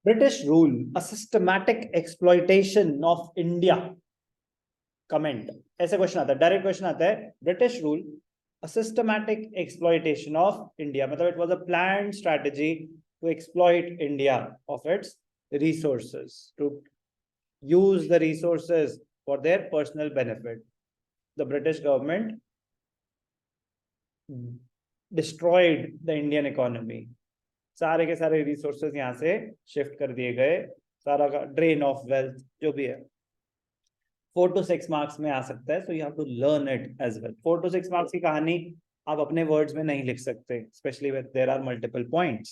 British rule, a systematic exploitation of India. Comment. ऐसे question आता है, डायरेक्ट क्वेश्चन आता है. British rule, a systematic exploitation of India. मतलब it was a planned strategy to exploit India of its resources, to use the resources for their personal benefit. The British government destroyed the Indian economy. सारे के सारे resources यहाँ से shift कर दिए गए, सारा का ड्रेन ऑफ वेल्थ जो भी है. 4 to 6 मार्क्स में आ सकता है, so you have to learn it as well. 4 to 6 marks की कहानी आप अपने वर्ड्स में नहीं लिख सकते, specially with there are multiple points.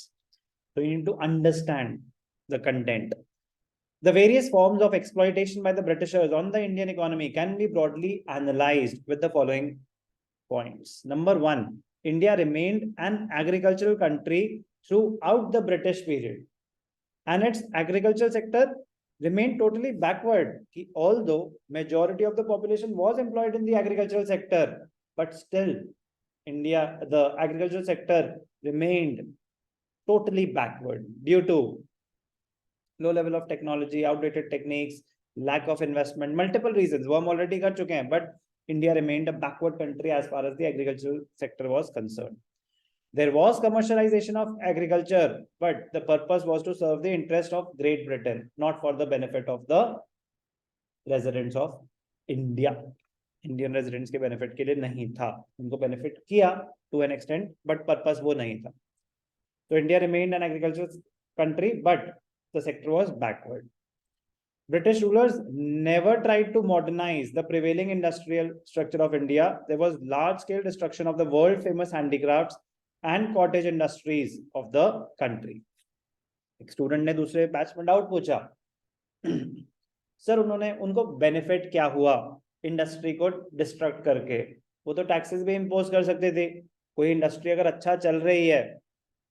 So you need to understand the content. The various forms of exploitation by the Britishers on the Indian economy can be broadly analyzed with the following points. Number one, India remained an agricultural country throughout the British period, and its agricultural sector remained totally backward. Although majority of the population was employed in the agricultural sector, but still the agricultural sector remained totally backward due to low level of technology, outdated techniques, lack of investment, multiple reasons. वो हम already कर चुके हैं, but India remained a backward country as far as the agricultural sector was concerned. There was commercialization of agriculture, but the purpose was to serve the interest of Great Britain, not for the benefit of the residents of India. Indian residents के benefit के लिए नहीं था. उनको benefit किया to an extent, but purpose वो नहीं था. So India remained an agricultural country, but the sector was backward. British rulers never tried to modernize the prevailing industrial structure of India. There was large-scale destruction of the world-famous handicrafts and cottage industries of the country. एक student ने दूसरे batch में doubt पूछा, sir उनको benefit क्या हुआ industry को destruct करके? वो तो टैक्सेस भी इम्पोज कर सकते थे. कोई इंडस्ट्री अगर अच्छा चल रही है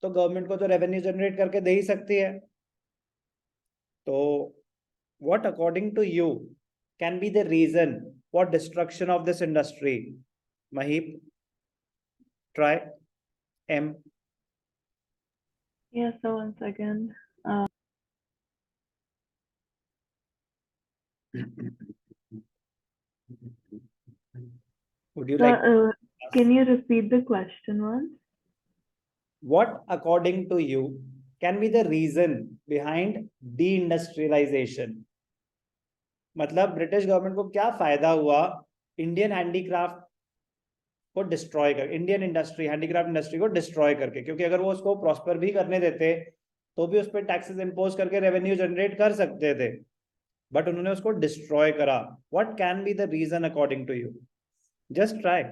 तो गवर्नमेंट को तो रेवेन्यू जनरेट करके दे ही सकती है. तो what according to you can be the reason for destruction of this industry? Mahip, try. M. Yes, so one second. Would you like can you repeat the question once? What according to you can be the reason behind deindustrialization? मतलब British government को क्या फायदा हुआ Indian handicraft को destroy कर, Indian industry handicraft industry को destroy करके? क्योंकि अगर वो उसको प्रॉस्पर भी करने देते तो भी उस पर टैक्सेस इंपोज करके रेवेन्यू जनरेट कर सकते थे, बट उन्होंने उसको डिस्ट्रॉय करा. What can be the reason according to you? Just try.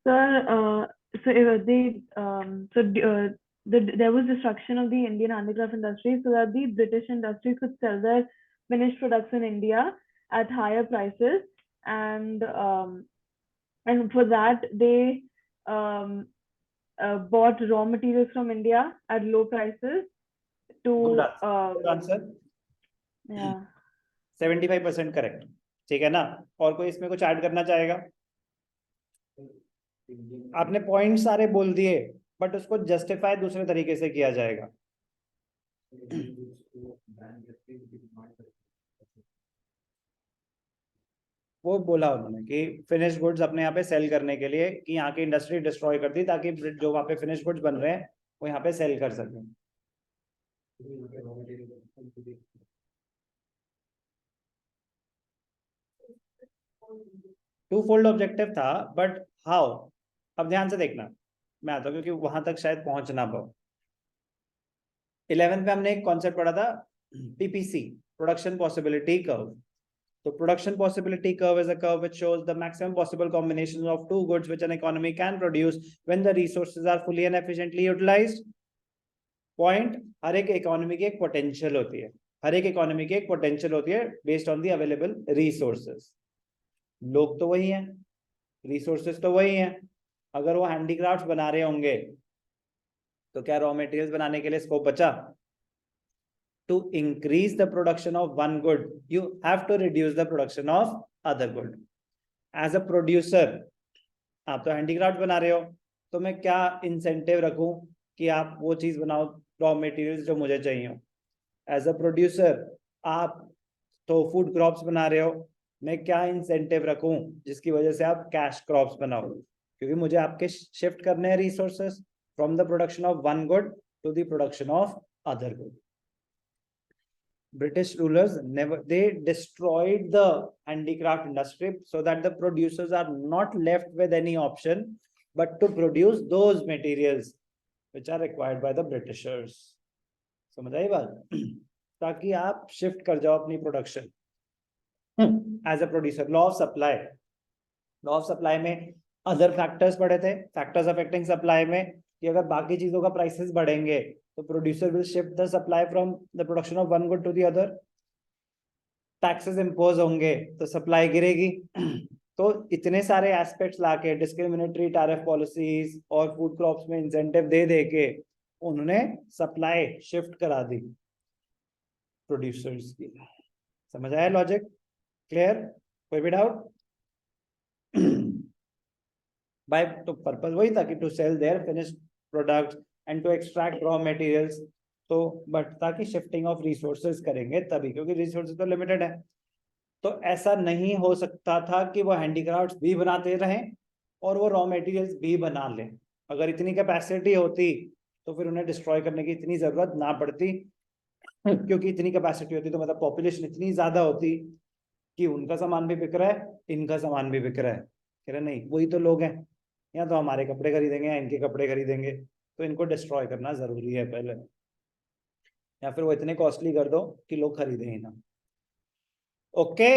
Sir, there was destruction of the Indian handicraft industry so that the British industries could sell their finished products in India at higher prices, and for that they bought raw materials from India at low prices to good answer. Yeah, 75% correct. ठीक है ना? और कोई इसमें कुछ add करना चाहेगा? आपने पॉइंट सारे बोल दिए, बट उसको जस्टिफाई दूसरे तरीके से किया जाएगा. वो बोला उन्होंने कि फिनिश गुड्स अपने यहाँ पे सेल करने के लिए, कि यहाँ की इंडस्ट्री डिस्ट्रॉय कर दी ताकि जो वहाँ पे फिनिश गुड्स बन रहे हैं वो यहाँ पे सेल कर सकें. टू फोल्ड ऑब्जेक्टिव था, बट हाउ? अब ध्यान से देखना, मैं आता हूँ क्योंकि वहां तक शायद पहुंच ना पाऊं. 11th में हमने एक कॉन्सेप्ट पढ़ा था, PPC, production possibility curve. So production possibility curve is a curve which shows the maximum possible combination of two goods which an economy can produce when the resources are fully and efficiently utilized. Point, हर एक economy की एक potential होती है, हर एक economy की एक potential होती है based on the available resources. लोग तो वही हैं, रिसोर्सेज तो वही हैं. अगर वो हैंडीक्राफ्ट बना रहे होंगे तो क्या रॉ मटेरियल्स बनाने के लिए स्कोप बचा? To increase the production of one good, you have to reduce the production of other good. As a producer, आप तो हैंडीक्राफ्ट बना रहे हो, तो मैं क्या इंसेंटिव रखूं कि आप वो चीज बनाओ, रॉ मटेरियल्स जो मुझे चाहिए। एज अ प्रोड्यूसर आप तो फूड क्रॉप्स बना रहे हो, मैं क्या इंसेंटिव रखूं जिसकी वजह से आप कैश क्रॉप्स बनाओ, क्योंकि मुझे आपके शिफ्ट करने हैं resources from the production of one good to the production of other good. British rulers they destroyed the handicraft industry so that the producers are not left with any option but to produce those materials which are required by the Britishers. समझ आई बात? ताकि आप shift कर जाओ अपनी production as a producer. Law of supply, law of supply में other factors पढ़े थे, फैक्टर्स अफेक्टिंग सप्लाई में, कि अगर बाकी चीजों का प्राइसेस बढ़ेंगे तो producer will shift the supply from the production of one good to the other. Taxes impose होंगे तो सप्लाई गिरेगी। तो इतने सारे एस्पेक्ट्स लाके, डिस्क्रिमिनेटरी टैरिफ पॉलिसीज और फूड क्रॉप्स में इंसेंटिव दे दे के उन्होंने सप्लाई शिफ्ट करा दी प्रोड्यूसर्स की। समझ आया लॉजिक? क्लियर? कोई भी डाउट? बाय तो पर्पस वही था कि to sell their finished products and to extract raw materials. तो बट ताकि शिफ्टिंग ऑफ रिसोर्सेज करेंगे तभी, क्योंकि रिसोर्सेज तो लिमिटेड है। तो ऐसा नहीं हो सकता था कि वो हैंडीक्राफ्ट्स भी बनाते रहें और वो रॉ मटेरियल्स भी बना लें। अगर इतनी कैपेसिटी होती तो फिर उन्हें डिस्ट्रॉय करने की इतनी जरूरत ना पड़ती, क्योंकि इतनी कैपेसिटी होती तो मतलब पॉपुलेशन इतनी ज्यादा होती कि उनका सामान भी बिक रहा है, इनका सामान भी बिक रहा है। कह रहे नहीं, वही तो लोग हैं, या तो हमारे कपड़े खरीदेंगे या इनके कपड़े खरीदेंगे, तो इनको डिस्ट्रॉय करना जरूरी है पहले, या फिर वो इतने कॉस्टली कर दो कि लोग खरीदें ही ना। Okay,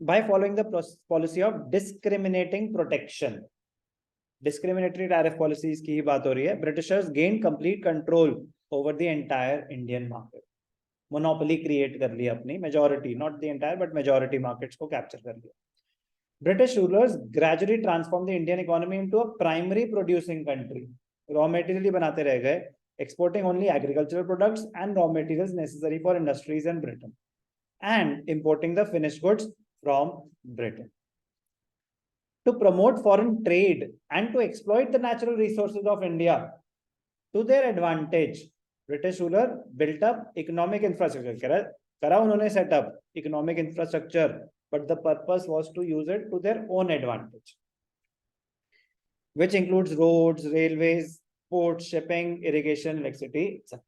by following the policy of discriminating protection, discriminatory tariff policies की ही बात हो रही है, Britishers gained complete control over the entire Indian market. Monopoly create कर लिया अपनी, majority, not the entire but majority markets को कैप्चर कर लिया। British rulers gradually transformed the Indian economy into a primary producing country. Raw material ही बनाते रह गए, exporting only agricultural products and raw materials necessary for industries in Britain, and importing the finished goods from Britain. To promote foreign trade and to exploit the natural resources of India to their advantage, British ruler built up economic infrastructure. करा उन्होंने set up economic infrastructure, but the purpose was to use it to their own advantage, which includes roads, railways, ports, shipping, irrigation, electricity, etc.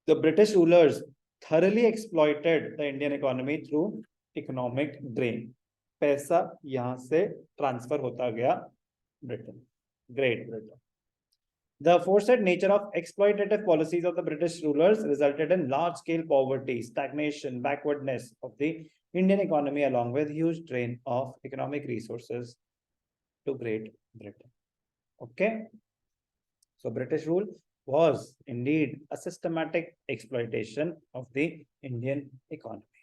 The British rulers thoroughly exploited the Indian economy through economic drain. पैसा यहां से transfer होता गया Britain, great Britain. The aforesaid nature of exploitative policies of the British rulers resulted in large-scale poverty, stagnation, backwardness of the Indian economy, along with huge drain of economic resources to Great Britain. Okay, so British rule was indeed a systematic exploitation of the Indian economy.